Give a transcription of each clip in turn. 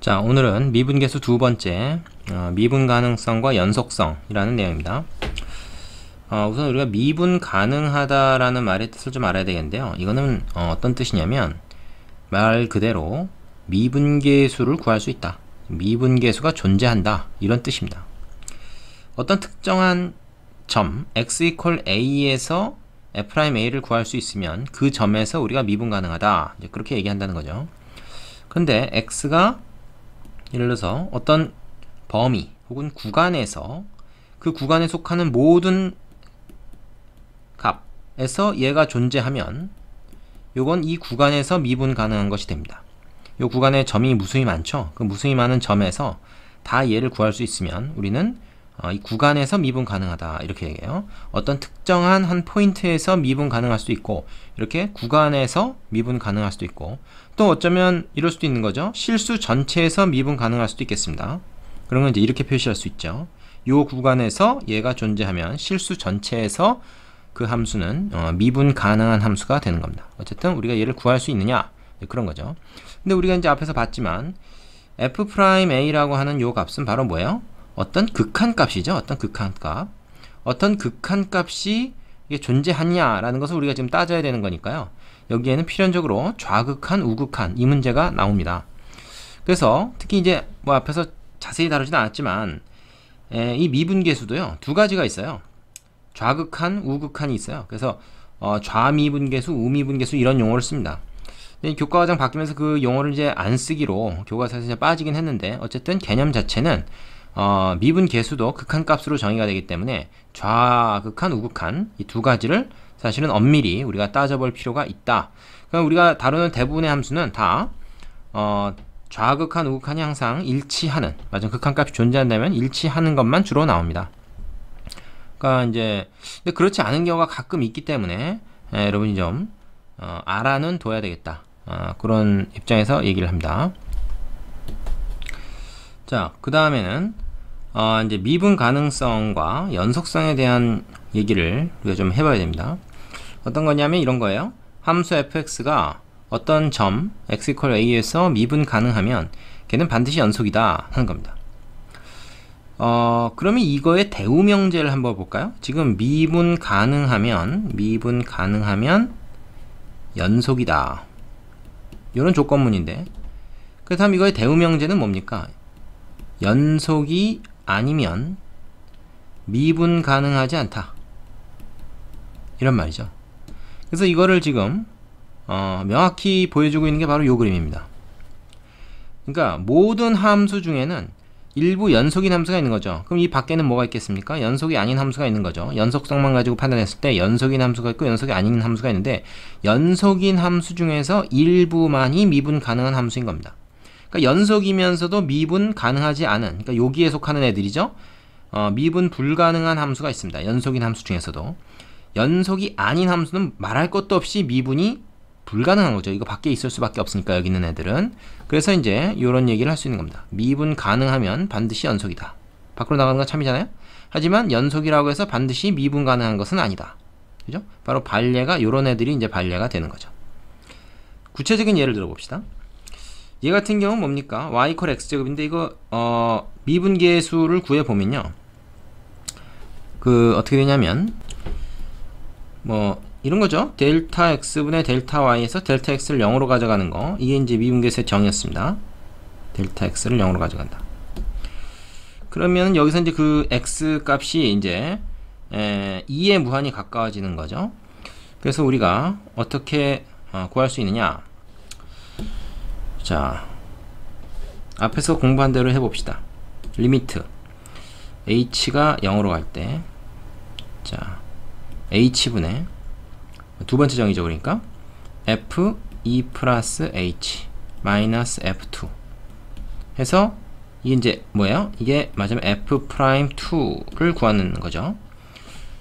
자, 오늘은 미분계수 두 번째, 미분 가능성과 연속성이라는 내용입니다. 우선 우리가 미분 가능하다라는 말의 뜻을 좀 알아야 되겠는데요. 이거는 어떤 뜻이냐면 말 그대로 미분계수를 구할 수 있다, 미분계수가 존재한다, 이런 뜻입니다. 어떤 특정한 점 x equal a에서 f'a를 구할 수 있으면 그 점에서 우리가 미분 가능하다, 이제 그렇게 얘기한다는 거죠. 근데 x가 예를 들어서 어떤 범위 혹은 구간에서 그 구간에 속하는 모든 값에서 얘가 존재하면 요건 이 구간에서 미분 가능한 것이 됩니다. 요 구간에 점이 무수히 많죠. 그 무수히 많은 점에서 다 얘를 구할 수 있으면 우리는 이 구간에서 미분 가능하다, 이렇게 얘기해요. 어떤 특정한 한 포인트에서 미분 가능할 수도 있고, 이렇게 구간에서 미분 가능할 수도 있고, 또 어쩌면 이럴 수도 있는 거죠. 실수 전체에서 미분 가능할 수도 있겠습니다. 그런 건 이제 이렇게 표시할 수 있죠. 요 구간에서 얘가 존재하면 실수 전체에서 그 함수는 미분 가능한 함수가 되는 겁니다. 어쨌든 우리가 얘를 구할 수 있느냐, 그런 거죠. 근데 우리가 이제 앞에서 봤지만 f'a라고 하는 요 값은 바로 뭐예요? 어떤 극한값이죠. 어떤 극한값. 어떤 극한값이 이게 존재하냐라는 것을 우리가 지금 따져야 되는 거니까요. 여기에는 필연적으로 좌극한, 우극한, 이 문제가 나옵니다. 그래서 특히 이제 뭐 앞에서 자세히 다루진 않았지만 이 미분계수도요, 두 가지가 있어요. 좌극한, 우극한이 있어요. 그래서 좌미분계수, 우미분계수, 이런 용어를 씁니다. 교과과정 바뀌면서 그 용어를 이제 안 쓰기로 교과서에서 이제 빠지긴 했는데, 어쨌든 개념 자체는 미분계수도 극한값으로 정의가 되기 때문에 좌극한, 우극한, 이 두 가지를 사실은 엄밀히 우리가 따져볼 필요가 있다. 그러니까 우리가 다루는 대부분의 함수는 다 좌극한, 우극한이 항상 일치하는, 맞아, 극한값이 존재한다면 일치하는 것만 주로 나옵니다. 그러니까 이제 근데 그렇지 않은 경우가 가끔 있기 때문에 여러분이 좀 알아는 둬야 되겠다, 그런 입장에서 얘기를 합니다. 자, 그 다음에는 이제 미분 가능성과 연속성에 대한 얘기를 우리가 좀 해봐야 됩니다. 어떤 거냐면 이런 거예요. 함수 fx가 어떤 점 x equal a에서 미분 가능하면 걔는 반드시 연속이다 하는 겁니다. 그러면 이거의 대우명제를 한번 볼까요? 지금 미분 가능하면 연속이다, 이런 조건문인데, 그렇다면 이거의 대우명제는 뭡니까? 연속이 아니면 미분 가능하지 않다, 이런 말이죠. 그래서 이거를 지금 명확히 보여주고 있는 게 바로 이 그림입니다. 그러니까 모든 함수 중에는 일부 연속인 함수가 있는 거죠. 그럼 이 밖에는 뭐가 있겠습니까? 연속이 아닌 함수가 있는 거죠. 연속성만 가지고 판단했을 때 연속인 함수가 있고 연속이 아닌 함수가 있는데, 연속인 함수 중에서 일부만이 미분 가능한 함수인 겁니다. 그러니까 연속이면서도 미분 가능하지 않은, 그러니까 여기에 속하는 애들이죠. 미분 불가능한 함수가 있습니다. 연속인 함수 중에서도. 연속이 아닌 함수는 말할 것도 없이 미분이 불가능한 거죠. 이거 밖에 있을 수밖에 없으니까, 여기 있는 애들은. 그래서 이제 이런 얘기를 할 수 있는 겁니다. 미분 가능하면 반드시 연속이다. 밖으로 나가는 건 참이잖아요. 하지만 연속이라고 해서 반드시 미분 가능한 것은 아니다. 그죠? 바로 반례가, 요런 애들이 이제 반례가 되는 거죠. 구체적인 예를 들어봅시다. 얘 같은 경우는 뭡니까? y equal x제곱인데, 이거 미분계수를 구해보면요, 어떻게 되냐면 뭐 이런 거죠. 델타 x분의 델타 y에서 델타 x를 0으로 가져가는 거, 이게 이제 미분계수의 정의였습니다. 델타 x를 0으로 가져간다. 그러면 여기서 이제 그 x 값이 이제 2에 무한히 가까워지는 거죠. 그래서 우리가 어떻게 구할 수 있느냐? 자, 앞에서 공부한 대로 해봅시다. 리미트 h가 0으로 갈 때, 자, h분의 두 번째 정의죠. 그러니까 f2 플러스 h 마이너스 f2 해서 이게 이제 뭐예요? 이게 맞으면 f'2를 구하는 거죠.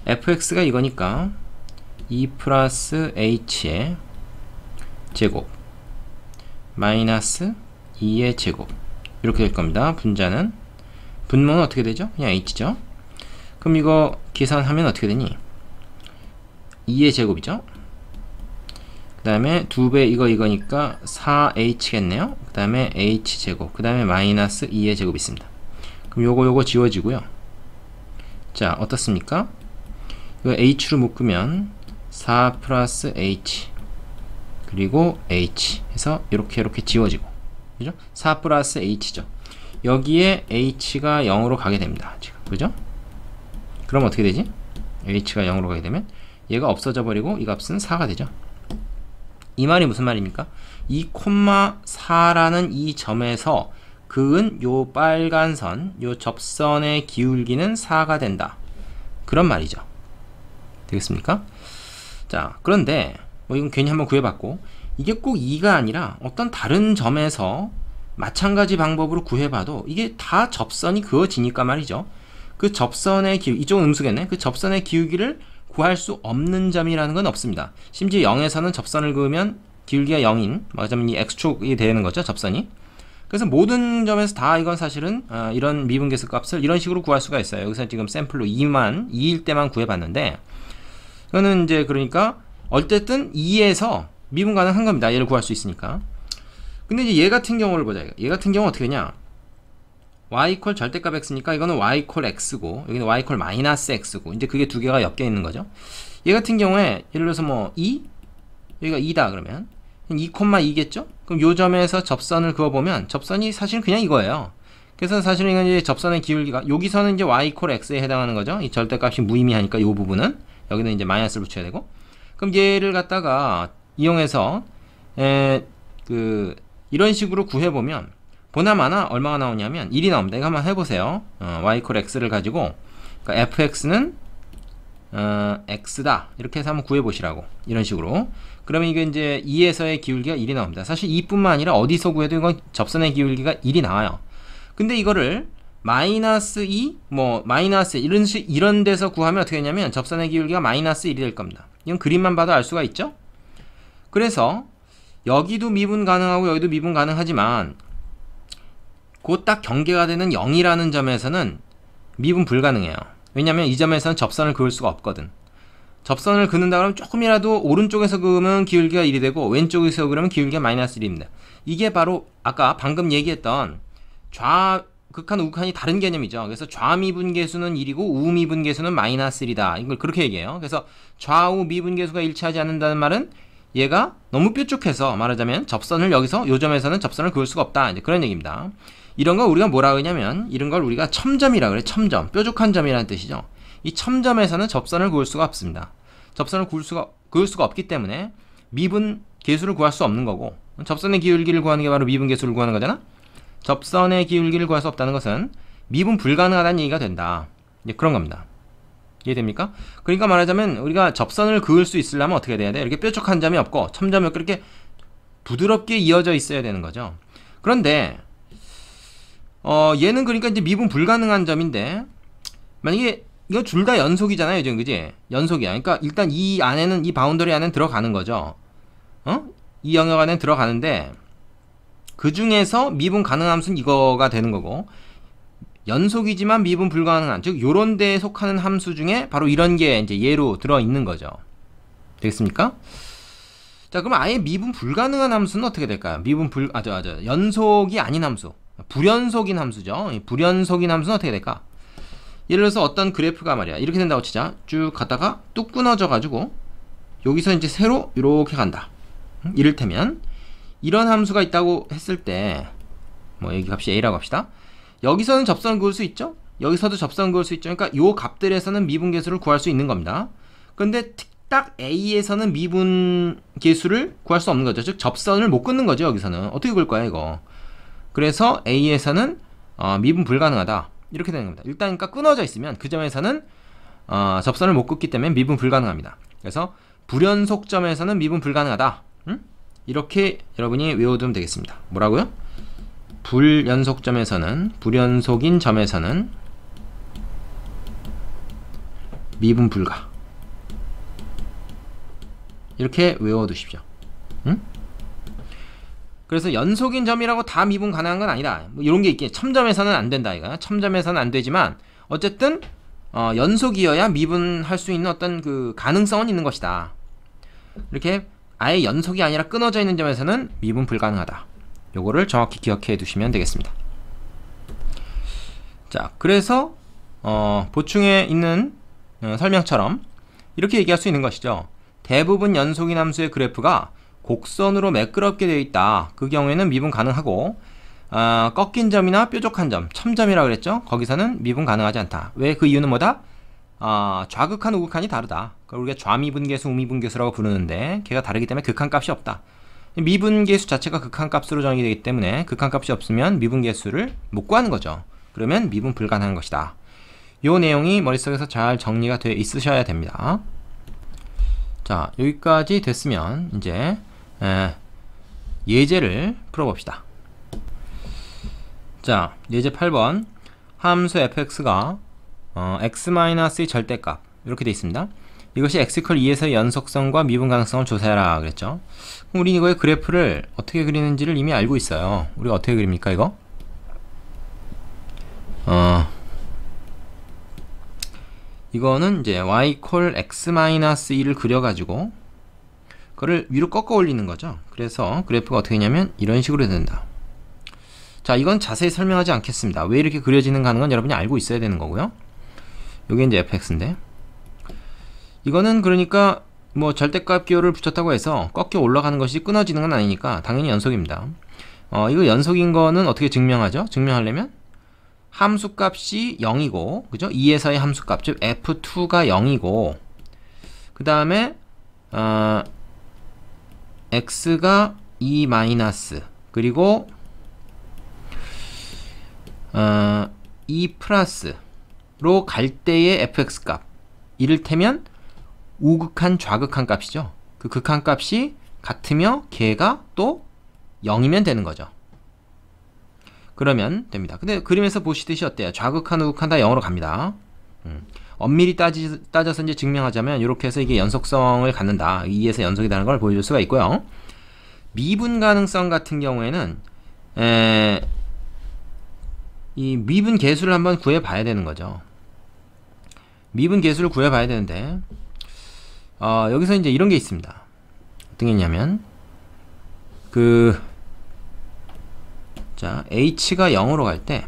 fx가 이거니까 2 플러스 h의 제곱 마이너스 2의 제곱, 이렇게 될 겁니다. 분자는, 분모는 어떻게 되죠? 그냥 h죠. 그럼 이거 계산하면 어떻게 되니? 2의 제곱이죠. 그 다음에 2배 이거니까 4h겠네요. 그 다음에 h제곱, 그 다음에 마이너스 2의 제곱이 있습니다. 그럼 요거 지워지고요. 자, 어떻습니까? 이거 h로 묶으면 4 플러스 h 그리고 h 해서 이렇게 지워지고, 그죠? 4 플러스 h죠. 여기에 h가 0으로 가게 됩니다. 지금, 그죠? 그럼 어떻게 되지? h가 0으로 가게 되면 얘가 없어져 버리고 이 값은 4가 되죠. 이 말이 무슨 말입니까? 2,4라는 이 점에서 그은 요 빨간 선, 요 접선의 기울기는 4가 된다. 그런 말이죠. 되겠습니까? 자, 그런데 뭐 이건 괜히 한번 구해봤고, 이게 꼭 2가 아니라 어떤 다른 점에서 마찬가지 방법으로 구해봐도 이게 다 접선이 그어지니까 말이죠. 그 접선의 기울기, 이쪽은 음수겠네. 그 접선의 기울기를 구할 수 없는 점이라는 건 없습니다. 심지어 0에서는 접선을 그으면 기울기가 0인, 말하자면 이 x축이 되는 거죠, 접선이. 그래서 모든 점에서 다 이건 사실은 이런 미분계수 값을 이런 식으로 구할 수가 있어요. 여기서 지금 샘플로 2일 때만 구해봤는데, 이거는 이제 그러니까 어쨌든 2에서 미분 가능한 겁니다. 얘를 구할 수 있으니까. 근데 이제 얘 같은 경우를 보자. 얘 같은 경우 어떻게 되냐? y 이퀄 절대값 x니까 이거는 y 이퀄 x고, 여기는 y 이퀄 마이너스 x고, 이제 그게 두 개가 엮여 있는 거죠. 얘 같은 경우에 예를 들어서 뭐 2, 여기가 2다 그러면 2,2겠죠? 그럼 요 점에서 접선을 그어보면 접선이 사실 그냥 이거예요. 그래서 사실은 이건 이제 접선의 기울기가 여기서는 이제 y 이퀄 x에 해당하는 거죠. 이 절대값이 무의미하니까 요 부분은 여기는 이제 마이너스를 붙여야 되고, 그럼 얘를 갖다가 이용해서 이런 식으로 구해보면 보나마나 얼마가 나오냐면 1이 나옵니다. 이거 한번 해보세요. y 이퀄 x를 가지고, 그러니까 fx는 x다 이렇게 해서 한번 구해보시라고, 이런 식으로. 그러면 이게 이제 2에서의 기울기가 1이 나옵니다. 사실 2뿐만 아니라 어디서 구해도 이건 접선의 기울기가 1이 나와요. 근데 이거를 마이너스 2, 뭐 마이너스 이런 데서 구하면 어떻게 되냐면 접선의 기울기가 마이너스 1이 될 겁니다. 이건 그림만 봐도 알 수가 있죠. 그래서 여기도 미분 가능하고 여기도 미분 가능하지만 그 딱 경계가 되는 0이라는 점에서는 미분 불가능해요. 왜냐면 이 점에서는 접선을 그을 수가 없거든. 접선을 그는다 그러면 조금이라도 오른쪽에서 그으면 기울기가 1이 되고 왼쪽에서 그러면 기울기가 마이너스 1입니다. 이게 바로 아까 방금 얘기했던 극한, 우극한이 다른 개념이죠. 그래서 좌미분계수는 1이고 우미분계수는 마이너스 1이다. 이걸 그렇게 얘기해요. 그래서 좌우 미분계수가 일치하지 않는다는 말은 얘가 너무 뾰족해서 말하자면 접선을 여기서 요 점에서는 접선을 그을 수가 없다. 이제 그런 얘기입니다. 이런 걸 우리가 뭐라 그러냐면 이런 걸 우리가 첨점이라 그래. 첨점. 뾰족한 점이라는 뜻이죠. 이 첨점에서는 접선을 그을 수가 없습니다. 접선을 그을 수가 없기 때문에 미분 계수를 구할 수 없는 거고, 접선의 기울기를 구하는 게 바로 미분 계수를 구하는 거잖아. 접선의 기울기를 구할 수 없다는 것은 미분 불가능하다는 얘기가 된다. 이제 그런 겁니다. 이해됩니까? 그러니까 말하자면 우리가 접선을 그을 수 있으려면 어떻게 돼야 돼? 이렇게 뾰족한 점이 없고 첨점이 없고 이렇게 부드럽게 이어져 있어야 되는 거죠. 그런데 얘는 그러니까 이제 미분 불가능한 점인데, 만약에 이거 둘 다 연속이잖아요, 지금, 그지? 연속이야. 그러니까 일단 이 안에는, 이 바운더리 안에는 들어가는 거죠. 이 영역 안에 들어가는데 그 중에서 미분 가능한 함수는 이거가 되는 거고, 연속이지만 미분 불가능한, 즉 요런 데에 속하는 함수 중에 바로 이런 게 이제 예로 들어 있는 거죠. 되겠습니까? 자, 그럼 아예 미분 불가능한 함수는 어떻게 될까요? 연속이 아닌 함수, 불연속인 함수죠. 불연속인 함수는 어떻게 될까? 예를 들어서 어떤 그래프가 말이야 이렇게 된다고 치자. 쭉 가다가 뚝 끊어져 가지고 여기서 이제 세로 이렇게 간다. 이를테면 이런 함수가 있다고 했을 때, 뭐 여기 값이 a라고 합시다. 여기서는 접선을 그을 수 있죠. 여기서도 접선을 그을 수 있죠. 그러니까 요 값들에서는 미분계수를 구할 수 있는 겁니다. 그런데 딱 a에서는 미분계수를 구할 수 없는 거죠. 즉 접선을 못 끊는 거죠. 여기서는 어떻게 그을 거야 이거. 그래서 a에서는 미분 불가능하다. 이렇게 되는 겁니다. 일단 그러니까 끊어져 있으면 그 점에서는 접선을 못 끊기 때문에 미분 불가능합니다. 그래서 불연속점에서는 미분 불가능하다. 이렇게 여러분이 외워두면 되겠습니다. 뭐라고요? 불연속인 점에서는 미분 불가. 이렇게 외워두십시오. 그래서 연속인 점이라고 다 미분 가능한 건 아니다. 뭐 이런 게 있긴 해. 첨점에서는 안 된다 이거. 첨점에서는 안 되지만 어쨌든 연속이어야 미분할 수 있는 어떤 그 가능성은 있는 것이다. 이렇게 아예 연속이 아니라 끊어져 있는 점에서는 미분 불가능하다. 요거를 정확히 기억해 두시면 되겠습니다. 자, 그래서 보충에 있는 설명처럼 이렇게 얘기할 수 있는 것이죠. 대부분 연속인 함수의 그래프가 곡선으로 매끄럽게 되어 있다. 그 경우에는 미분 가능하고 꺾인 점이나 뾰족한 점, 첨점이라고 그랬죠. 거기서는 미분 가능하지 않다. 왜? 그 이유는 뭐다? 좌극한 우극한이 다르다. 우리가 좌미분계수, 우미분계수라고 부르는데 걔가 다르기 때문에 극한값이 없다. 미분계수 자체가 극한값으로 정의되기 되기 때문에 극한값이 없으면 미분계수를 못 구하는 거죠. 그러면 미분 불가능한 것이다. 요 내용이 머릿속에서 잘 정리가 되어 있으셔야 됩니다. 자, 여기까지 됐으면 이제 예제를 풀어봅시다. 자, 예제 8번 함수 fx가 x-의 절대값 이렇게 되어 있습니다. 이것이 x=2에서의 연속성과 미분 가능성을 조사해라 그랬죠. 그럼 우리 이거의 그래프를 어떻게 그리는지를 이미 알고 있어요. 우리가 어떻게 그립니까 이거? 이거는 이제 y x-2를 그려가지고 그거를 위로 꺾어 올리는 거죠. 그래서 그래프가 어떻게 되냐면 이런 식으로 된다. 자, 이건 자세히 설명하지 않겠습니다. 왜 이렇게 그려지는 가는 건 여러분이 알고 있어야 되는 거고요. 요게 이제 fx인데 이거는 그러니까 뭐 절대값 기호를 붙였다고 해서 꺾여 올라가는 것이 끊어지는 건 아니니까 당연히 연속입니다. 이거 연속인 거는 어떻게 증명하죠? 증명하려면 함수값이 0이고 그죠? 2에서의 함수값 즉 f2가 0이고 그 다음에 x가 2 마이너스 그리고 2 플러스로 갈 때의 fx값 이를테면 우극한 좌극한 값이죠. 그 극한 값이 같으며 걔가 또 0이면 되는 거죠. 그러면 됩니다. 근데 그림에서 보시듯이 어때요? 좌극한 우극한 다 0으로 갑니다. 엄밀히 따져서 이제 증명하자면 이렇게 해서 이게 연속성을 갖는다. 2에서 연속이라는 걸 보여줄 수가 있고요. 미분 가능성 같은 경우에는 이 미분 계수를 한번 구해 봐야 되는 거죠. 미분 계수를 구해 봐야 되는데 여기서 이제 이런 게 있습니다. 어떤 게 있냐면 자, h가 0으로 갈 때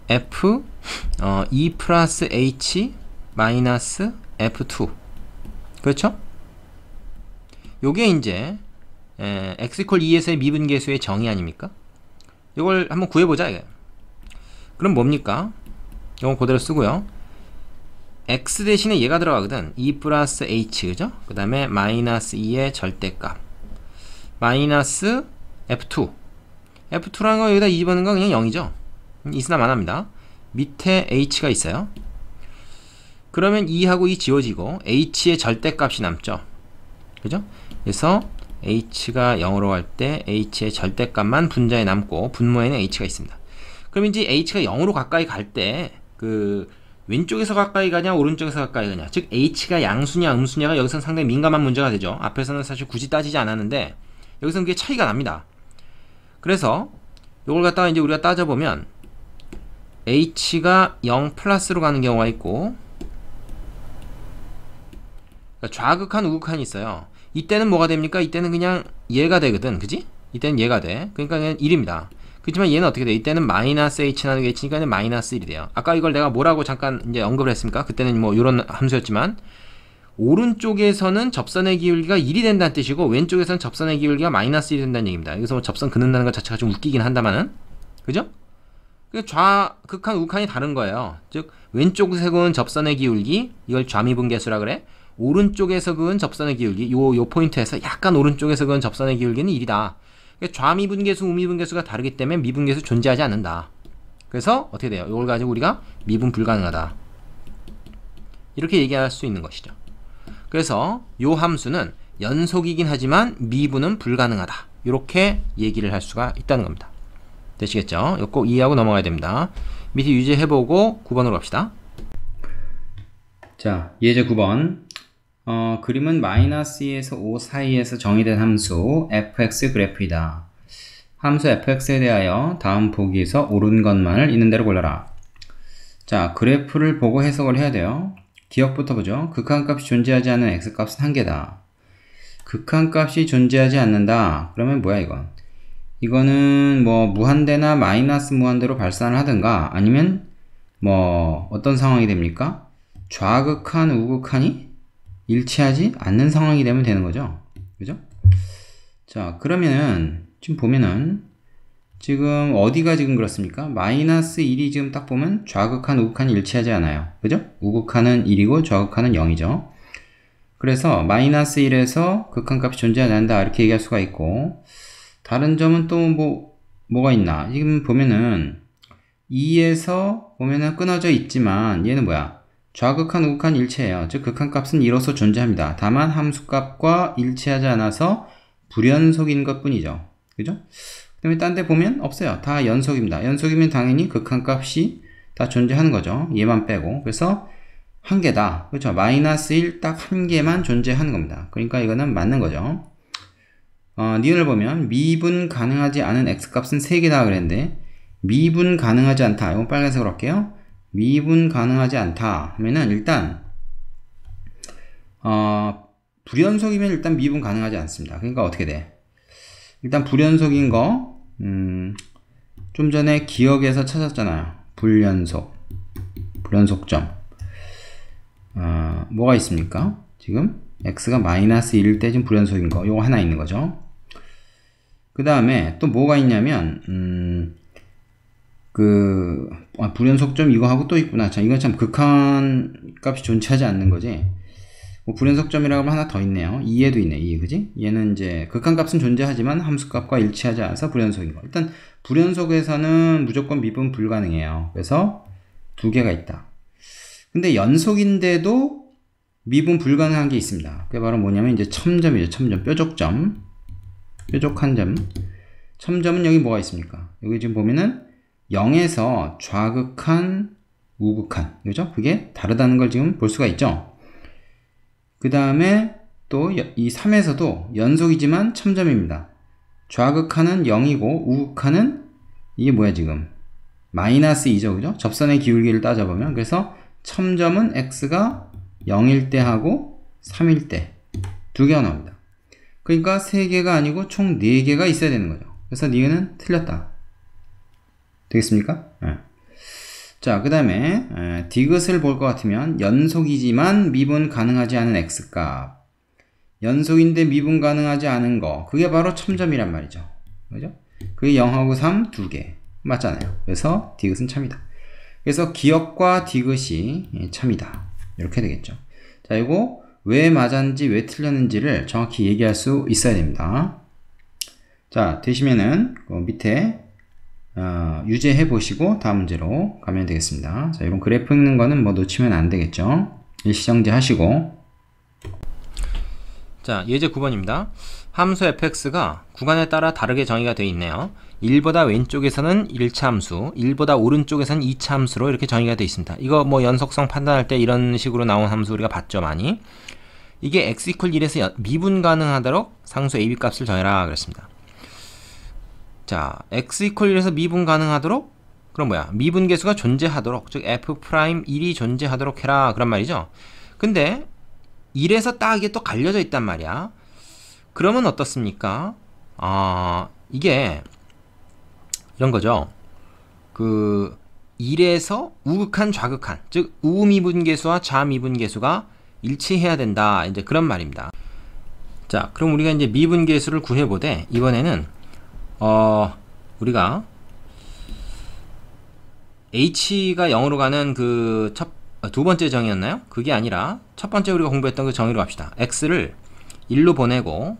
f 2 플러스 h 마이너스 f2 그렇죠? 요게 이제 x=2에서의 미분계수의 정의 아닙니까? 이걸 한번 구해보자 이게. 그럼 뭡니까? 이건 그대로 쓰고요. x 대신에 얘가 들어가거든. 2 플러스 h 그죠? 그 다음에 마이너스 2의 절대값 마이너스 f2 f2라는 거 여기다 집어넣는 건 그냥 0이죠. 있으나 마나입니다. 밑에 h가 있어요. 그러면 2하고 2 지워지고 h의 절대값이 남죠. 그죠? 그래서 h가 0으로 갈 때 h의 절대값만 분자에 남고 분모에는 h가 있습니다. 그럼 이제 h가 0으로 가까이 갈 때 왼쪽에서 가까이 가냐 오른쪽에서 가까이 가냐 즉 h가 양수냐 음수냐가 여기서는 상당히 민감한 문제가 되죠. 앞에서는 사실 굳이 따지지 않았는데 여기서는 그게 차이가 납니다. 그래서 이걸 갖다가 이제 우리가 따져보면 h가 0 플러스로 가는 경우가 있고 그러니까 좌극한 우극한이 있어요. 이때는 뭐가 됩니까? 이때는 그냥 얘가 되거든. 그지? 이때는 얘가 돼. 그러니까 그냥 1입니다. 그렇지만 얘는 어떻게 돼? 이때는 마이너스 h 나누기 h니까 마이너스 1이 돼요. 아까 이걸 내가 뭐라고 잠깐 이제 언급을 했습니까? 그때는 뭐 이런 함수였지만 오른쪽에서는 접선의 기울기가 1이 된다는 뜻이고 왼쪽에서는 접선의 기울기가 마이너스 1이 된다는 얘기입니다. 여기서 뭐 접선 긋는다는 것 자체가 좀 웃기긴 한다마는 그죠? 좌극한 우극한이 다른 거예요. 즉 왼쪽에서 그은 접선의 기울기 이걸 좌미분계수라 그래. 오른쪽에서 그은 접선의 기울기 요 포인트에서 약간 오른쪽에서 그은 접선의 기울기는 1이다. 좌미분계수, 우미분계수가 다르기 때문에 미분계수 존재하지 않는다. 그래서 어떻게 돼요? 이걸 가지고 우리가 미분 불가능하다. 이렇게 얘기할 수 있는 것이죠. 그래서 요 함수는 연속이긴 하지만 미분은 불가능하다. 이렇게 얘기를 할 수가 있다는 겁니다. 되시겠죠? 이거 꼭 이해하고 넘어가야 됩니다. 밑에 유지해보고 9번으로 갑시다. 자, 예제 9번. 그림은 마이너스 2에서 5 사이에서 정의된 함수 fx 그래프이다. 함수 fx에 대하여 다음 보기에서 옳은 것만을 있는 대로 골라라. 자, 그래프를 보고 해석을 해야 돼요. 기억부터 보죠. 극한값이 존재하지 않는 x값은 1개다. 극한값이 존재하지 않는다. 그러면 뭐야 이건? 이거는 뭐 무한대나 마이너스 무한대로 발산을 하든가 아니면 뭐 어떤 상황이 됩니까? 좌극한, 우극한이 일치하지 않는 상황이 되면 되는 거죠. 그죠? 자, 그러면은 지금 보면은 지금 어디가 지금 그렇습니까? 마이너스 1이 지금 딱 보면 좌극한, 우극한이 일치하지 않아요. 그죠? 우극한은 1이고 좌극한은 0이죠. 그래서 마이너스 1에서 극한값이 존재하지 않는다 이렇게 얘기할 수가 있고, 다른 점은 또 뭐가 있나? 지금 보면은 2에서 보면은 끊어져 있지만 얘는 뭐야? 좌극한, 우극한 일치해요. 즉 극한값은 1로서 존재합니다. 다만 함수값과 일치하지 않아서 불연속인 것 뿐이죠. 그죠? 그 다음에 딴 데 보면 없어요. 다 연속입니다. 연속이면 당연히 극한값이 다 존재하는 거죠. 얘만 빼고. 그래서 한 개다. 그렇죠? 마이너스 1 딱 한 개만 존재하는 겁니다. 그러니까 이거는 맞는 거죠. 니은을 보면 미분 가능하지 않은 x값은 3개다 그랬는데 미분 가능하지 않다. 이건 빨간색으로 할게요. 미분 가능하지 않다 하면은 일단 불연속이면 일단 미분 가능하지 않습니다. 그러니까 어떻게 돼? 일단 불연속인 거 좀 전에 기억에서 찾았잖아요. 불연속점 뭐가 있습니까? 지금 x가 마이너스 1일 때 지금 불연속인 거 요거 하나 있는 거죠. 그 다음에 또 뭐가 있냐면 불연속점 이거 하고 또 있구나. 자, 이건 참 극한 값이 존재하지 않는 거지. 뭐 불연속점이라고 하면 하나 더 있네요. 2에도 있네. 2, 그지? 얘는 이제 극한 값은 존재하지만 함수값과 일치하지 않아서 불연속인 거. 일단 불연속에서는 무조건 미분 불가능해요. 그래서 2개가 있다. 근데 연속인데도 미분 불가능한 게 있습니다. 그게 바로 뭐냐면 이제 첨점이죠. 첨점, 뾰족점, 뾰족한 점. 첨점은 여기 뭐가 있습니까? 여기 지금 보면은 0에서 좌극한, 우극한, 그죠? 그게 다르다는 걸 지금 볼 수가 있죠. 그 다음에 또 이 3에서도 연속이지만 첨점입니다. 좌극한은 0이고 우극한은 이게 뭐야 지금? 마이너스 2죠, 그죠? 접선의 기울기를 따져보면. 그래서 첨점은 x가 0일 때 하고 3일 때 2개가 나옵니다. 그러니까 3개가 아니고 총 4개가 있어야 되는 거죠. 그래서 니은은 틀렸다. 되겠습니까? 네. 자, 그 다음에 디귿을 볼 것 같으면 연속이지만 미분 가능하지 않은 x값, 연속인데 미분 가능하지 않은 거, 그게 바로 첨점이란 말이죠. 그죠? 그게 0하고 3 2개 맞잖아요. 그래서 디귿은 참이다. 그래서 기역과 디귿이 참이다. 이렇게 되겠죠. 자, 이거 왜 맞았는지 왜 틀렸는지를 정확히 얘기할 수 있어야 됩니다. 자, 되시면은 밑에 유제해 보시고 다음 문제로 가면 되겠습니다. 자, 이런 그래프 읽는 거는 뭐 놓치면 안 되겠죠. 일시정지 하시고. 자, 예제 9번입니다. 함수 fx가 구간에 따라 다르게 정의가 되어 있네요. 1보다 왼쪽에서는 1차 함수, 1보다 오른쪽에서는 2차 함수로 이렇게 정의가 되어 있습니다. 이거 뭐 연속성 판단할 때 이런 식으로 나온 함수 우리가 봤죠, 많이. 이게 x = 1에서 미분 가능하도록 상수 ab 값을 정해라 그랬습니다. 자, x = 1에서 미분 가능하도록, 그럼 뭐야? 미분계수가 존재하도록, 즉 f'1이 존재하도록 해라 그런 말이죠. 근데 1에서 딱 이게 또 갈려져 있단 말이야. 그러면 어떻습니까? 이게 이런 거죠. 1에서 우극한, 좌극한, 즉 우미분계수와 좌미분계수가 일치해야 된다, 이제 그런 말입니다. 자, 그럼 우리가 이제 미분계수를 구해보되 이번에는 우리가 h가 0으로 가는 그 두 번째 정의였나요? 그게 아니라 첫 번째 우리가 공부했던 그 정의로 갑시다. x를 1로 보내고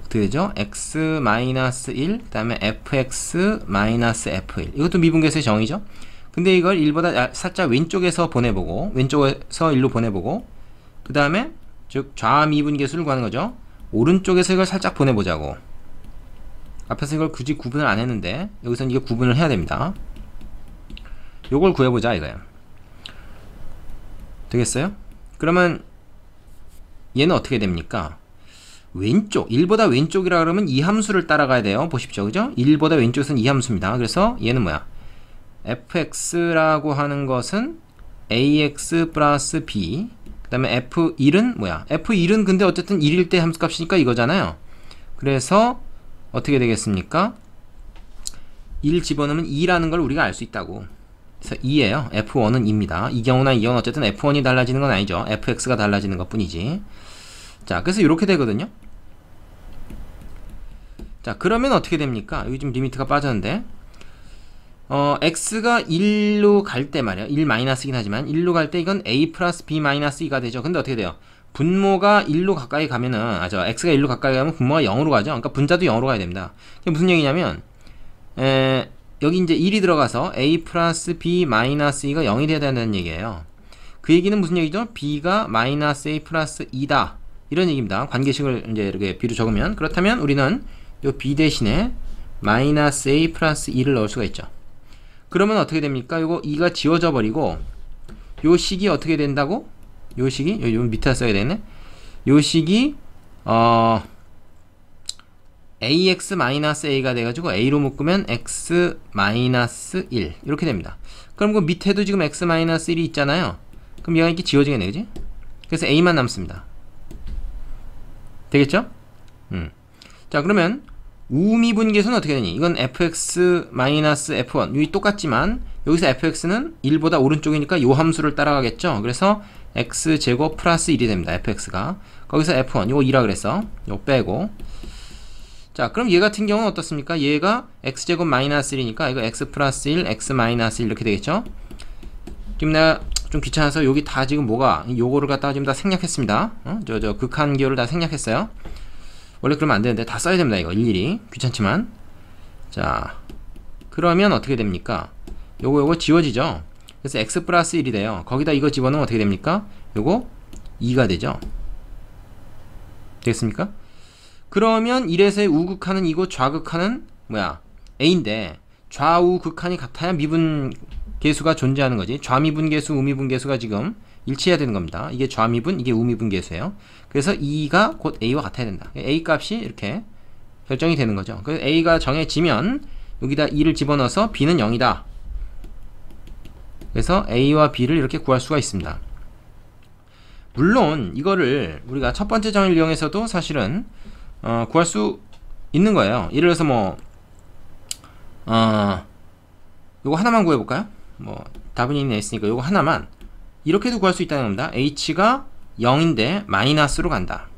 어떻게 되죠? x-1 그 다음에 fx-f1 이것도 미분계수의 정의죠. 근데 이걸 1보다 살짝 왼쪽에서 보내보고, 왼쪽에서 1로 보내보고, 그 다음에 즉 좌미분계수를 구하는 거죠. 오른쪽에서 이걸 살짝 보내보자고. 앞에서 이걸 굳이 구분을 안 했는데 여기서는 이게 구분을 해야 됩니다. 요걸 구해보자 이거예요. 되겠어요? 그러면 얘는 어떻게 됩니까? 왼쪽, 1보다 왼쪽이라 그러면 이 함수를 따라가야 돼요. 보십시오. 그죠? 1보다 왼쪽에서는 이 함수입니다. 그래서 얘는 뭐야? fx라고 하는 것은 ax 플러스 b 그 다음에 F1은 뭐야? F1은 근데 어쨌든 1일 때 함수값이니까 이거잖아요. 그래서 어떻게 되겠습니까? 1 집어넣으면 2라는 걸 우리가 알 수 있다고. 그래서 2예요. F1은 2입니다. 이 경우나 이 경우는 어쨌든 F1이 달라지는 건 아니죠. FX가 달라지는 것 뿐이지. 자, 그래서 이렇게 되거든요. 자, 그러면 어떻게 됩니까? 여기 좀 리미트가 빠졌는데, x가 1로 갈 때 말이야. 1 마이너스긴 하지만 1로 갈 때 이건 a 플러스 b 마이너스 2가 되죠. 근데 어떻게 돼요? 분모가 1로 가까이 가면은, x가 1로 가까이 가면 분모가 0으로 가죠. 그러니까 분자도 0으로 가야 됩니다. 그게 무슨 얘기냐면, 여기 이제 1이 들어가서 a 플러스 b 마이너스 2가 0이 돼야 된다는 얘기예요. 그 얘기는 무슨 얘기죠? b가 마이너스 a 플러스 2다. 이런 얘기입니다. 관계식을 이제 이렇게 b로 적으면. 그렇다면 우리는 요 b 대신에 마이너스 a 플러스 2를 넣을 수가 있죠. 그러면 어떻게 됩니까? 요거 2가 지워져 버리고 요 식이 어떻게 된다고? 요 식이 요 밑에 써야 되네. 요 식이 ax-a가 돼가지고 a로 묶으면 x-1 이렇게 됩니다. 그럼 그 밑에도 지금 x-1이 있잖아요. 그럼 얘가 이렇게 지워지겠네, 그지? 그래서 a만 남습니다. 되겠죠? 자, 그러면 우미분계수는 어떻게 되니? 이건 fx-f1 여기 똑같지만 여기서 fx는 1보다 오른쪽이니까 요 함수를 따라가겠죠. 그래서 x제곱 플러스 1이 됩니다. fx가 거기서 f1 요거 2라 그랬어. 요거 빼고. 자, 그럼 얘 같은 경우는 어떻습니까? 얘가 x제곱 마이너스 1이니까 이거 x 플러스 1 x 마이너스 1 이렇게 되겠죠. 지금 내가 좀 귀찮아서 여기 다 지금 뭐가 요거를 갖다가 지금 다 생략했습니다. 저 극한기호를 다 생략했어요. 원래 그러면 안 되는데 다 써야 됩니다. 이거 일일이 귀찮지만. 자, 그러면 어떻게 됩니까? 요거 지워지죠. 그래서 x 플러스 1이 돼요. 거기다 이거 집어넣으면 어떻게 됩니까? 요거 2가 되죠. 되겠습니까? 그러면 1에서의 우극한은 이고 좌극한은 뭐야? a인데 좌우 극한이 같아야 미분계수가 존재하는 거지. 좌미분계수, 우미분계수가 지금 일치해야 되는 겁니다. 이게 좌미분, 이게 우미분계수예요. 그래서 2가 곧 a와 같아야 된다. a 값이 이렇게 결정이 되는 거죠. 그래서 a가 정해지면 여기다 2를 집어넣어서 b는 0이다. 그래서 a와 b를 이렇게 구할 수가 있습니다. 물론 이거를 우리가 첫 번째 정의를 이용해서도 사실은 구할 수 있는 거예요. 예를 들어서 뭐 요거 하나만 구해볼까요? 뭐 답은 이미 냈으니까 요거 하나만 이렇게도 구할 수 있다는 겁니다. h가 0인데 마이너스로 간다.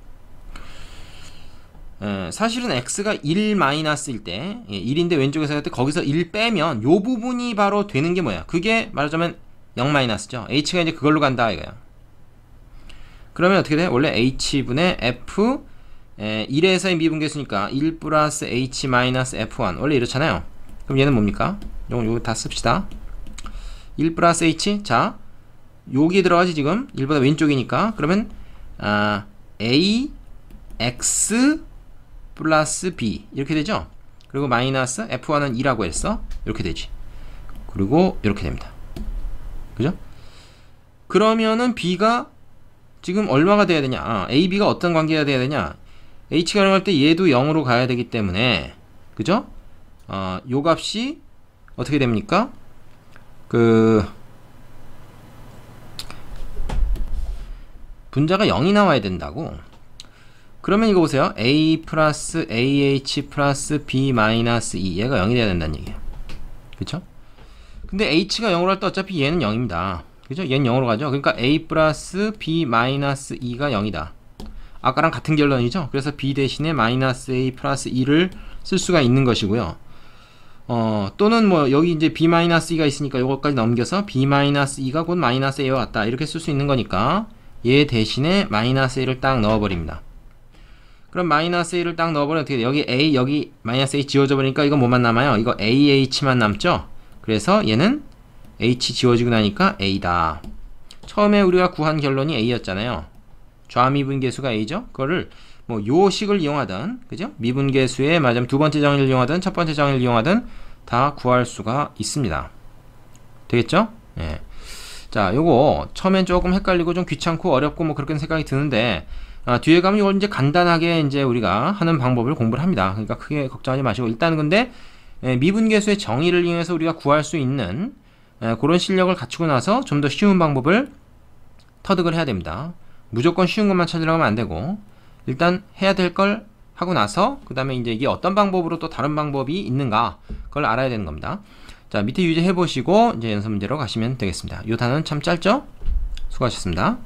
사실은 x가 1 마이너스일 때 1인데 왼쪽에서 할 때 거기서 1 빼면 요 부분이 바로 되는 게 뭐야? 그게 말하자면 0 마이너스죠. h가 이제 그걸로 간다 이거야. 그러면 어떻게 돼? 원래 h분의 f 1에서의 미분계수니까 1 플러스 h 마이너스 f1 원래 이렇잖아요. 그럼 얘는 뭡니까? 요거 다 씁시다. 1 플러스 h 자 여기에 들어가지 지금 1보다 왼쪽이니까 그러면 a x 플러스 b 이렇게 되죠. 그리고 마이너스 f1은 2라고 했어. 이렇게 되지. 그리고 이렇게 됩니다. 그죠? 그러면은 b가 지금 얼마가 돼야 되냐? a, b가 어떤 관계가 돼야 되냐? h가 0할 때 얘도 0으로 가야 되기 때문에 그죠? 요 값이 어떻게 됩니까? 분자가 0이 나와야 된다고. 그러면 이거 보세요. a 플러스 ah 플러스 b 마이너스 2 얘가 0이 돼야 된다는 얘기예요. 그쵸? 근데 h가 0으로 할 때 어차피 얘는 0입니다. 그죠? 얘는 0으로 가죠. 그러니까 a 플러스 b 마이너스 2가 0이다. 아까랑 같은 결론이죠. 그래서 b 대신에 마이너스 a 플러스 2를 쓸 수가 있는 것이고요. 또는 뭐 여기 이제 b 마이너스 2가 있으니까 요거까지 넘겨서 b 마이너스 2가 곧 마이너스 a와 같다. 이렇게 쓸 수 있는 거니까 얘 대신에 마이너스 a를 딱 넣어버립니다. 그럼 마이너스 a를 딱 넣어버리면 어떻게 돼? 여기 a, 여기 마이너스 a 지워져 버리니까 이거 뭐만 남아요? 이거 ah만 남죠? 그래서 얘는 h 지워지고 나니까 a다. 처음에 우리가 구한 결론이 a였잖아요. 좌미분계수가 a죠? 그거를 뭐 요 식을 이용하든, 그죠? 미분계수의 맞으면 두 번째 정의를 이용하든 첫 번째 정의를 이용하든 다 구할 수가 있습니다. 되겠죠? 예. 자, 요거 처음엔 조금 헷갈리고 좀 귀찮고 어렵고 뭐 그렇게 생각이 드는데 뒤에 가면 이걸 이제 간단하게 이제 우리가 하는 방법을 공부를 합니다. 그러니까 크게 걱정하지 마시고 일단 근데 미분계수의 정의를 이용해서 우리가 구할 수 있는 그런 실력을 갖추고 나서 좀 더 쉬운 방법을 터득을 해야 됩니다. 무조건 쉬운 것만 찾으려고 하면 안 되고, 일단 해야 될 걸 하고 나서 그 다음에 이제 이게 어떤 방법으로 또 다른 방법이 있는가 그걸 알아야 되는 겁니다. 자, 밑에 유제 해보시고 이제 연습 문제로 가시면 되겠습니다. 이 단어는 참 짧죠? 수고하셨습니다.